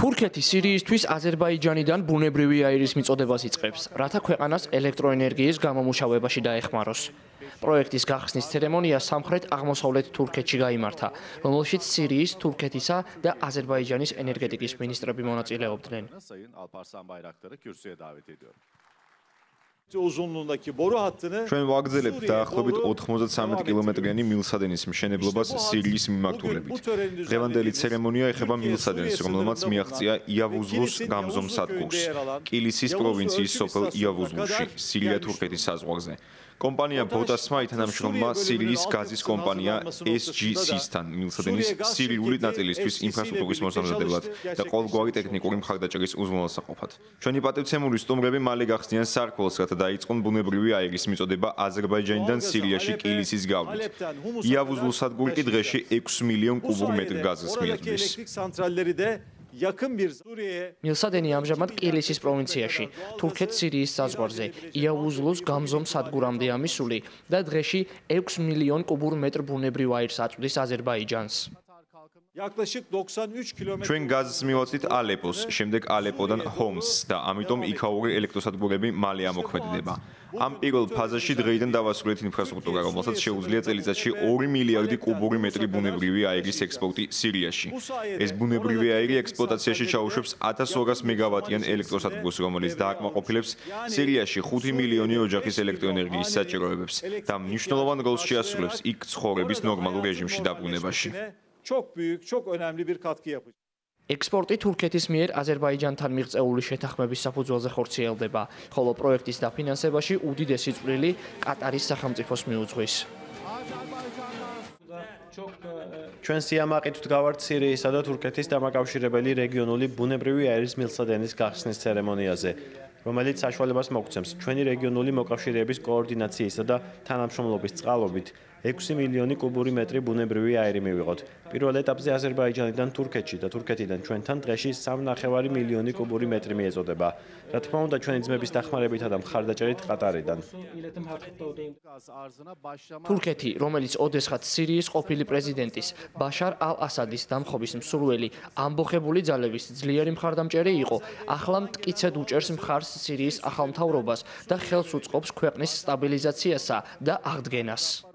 თურქეთი სირიისთვის აზერბაიჯანიდან ბუნებრივი აირის მიწოდებას იწყებს, რათა ქვეყანას ელექტროენერგიის გამომუშავებაში დაეხმაროს. პროექტის გახსნის ცერემონია სამხრეთ-აღმოსავლეთ თურქეთში გაიმართა, რომელშიც სირიის, თურქეთისა და აზერბაიჯანის ენერგეტიკის მინისტრები მონაწილეობდნენ. ჩვენ ვაგრძელებთ დაახლოებით 93 კილომეტრიანი მილსადენის მშენებლობას სირიის მიმართულებით. დღევანდელი ცერემონია ეხება მილსადენს, რომელმაც მიაღწია იავუზლუს გამზომ სადგურს, კილისის პროვინციის სოფელ იავუზლუში, სირია-თურქეთის საზღვარზე. კომპანია ბოტასმა ითანამშრომლა სირიის გაზის კომპანია SGC-სთან მილსადენის სირიული ნაწილისთვის ინფრასტრუქტურის მოსამზადებლად და ყოველგვარი ტექნიკური მხარდაჭერის უზრუნველსაყოფად. ჩვენი პატივცემული სტუმრები მალე გახსნიან სარქველს, რათა დაიწყონ ბუნებრივი აირის მიწოდება აზერბაიჯანიდან სირიაში კილისის გავლით. იავუზლუს სადგური კი დღეში 6 მილიონ კუბურ მეტრ გაზს მიაწვდის. მილსადენი ამჟამად კილისის პროვინციაში, თურქეთ-სირიის საზღვარზე, იავუზლუს გამზომ სადგურამდე ამისული და დღეში 6 მილიონ კუბურ მეტრ ბუნებრივ აირს აწვდის აზერბაიჯანს. ჩვენ გაზს მივაწვდით ალეპოს, შემდეგ ალეპოდან ჰომსს და ამიტომ იქაური ელექტროსადგურები მალე ამოქმედება. ამ პირველ ფაზაში დღეიდან დავასრულეთ ინფრასტრუქტურა, რომელსაც შეუძლია წელიწადში 2 მილიარდი კუბური მეტრი ბუნებრივი აირის ექსპორტი სირიაში. ეს ბუნებრივი აირი ექსპლუატაციაში ჩაუშვებს 1200 მეგავატიან ელექტროსადგურს, რომელიც დააკმაყოფილებს სირიაში 5 მილიონი ოჯახის ელექტროენერგიის საჭიროებებს და მნიშვნელოვან როლს შეასრულებს იქ ცხოვრების ნორმალურ რეჟიმში დაბრუნებაში. ექსპორტი თურქეთის მიერ აზერბაიჯანთან მიღწეული შეთანხმების საფუძველზე ხორციელდება, ხოლო პროექტის დაფინანსებაში უდიდესი წვლილი კატარის სახელმწიფოს მიუძღვის. ჩვენ სიამაყით ვდგავართ სირიისა და თურქეთის დამაკავშირებელი რეგიონული ბუნებრივი აირის მილსადენის გახსნის ცერემონიაზე, რომელიც საშუალებას მოგცემს ჩვენი რეგიონული მოკავშირეების კოორდინაციისა და თანამშრომლობის წყალობით 6 მილიონი კუბური მეტრი ბუნებრივი აირი მივიღოთ. პირველ ეტაპზე აზერბაიჯანიდან თურქეთში და თურქეთიდან ჩვენთან დღეში 3,5 მილიონი კუბური მეტრი მიეწოდება. რა თქმა უნდა, ჩვენი ძმების დახმარებითა და მხარდაჭერით ყატარიდან. თურქეთი, რომელიც ოდესღაც სირიის ყოფილი პრეზიდენტის ბაშარ ალ-ასადის დამხობის მსურველი ამბოხებული ძალების ძლიერი მხარდამჭერი იყო, ახლა მტკიცედ უჭერს მხარს სირიის ახალ მთავრობას და ხელს უწყობს ქვეყნის სტაბილიზაციასა და აღდგენას.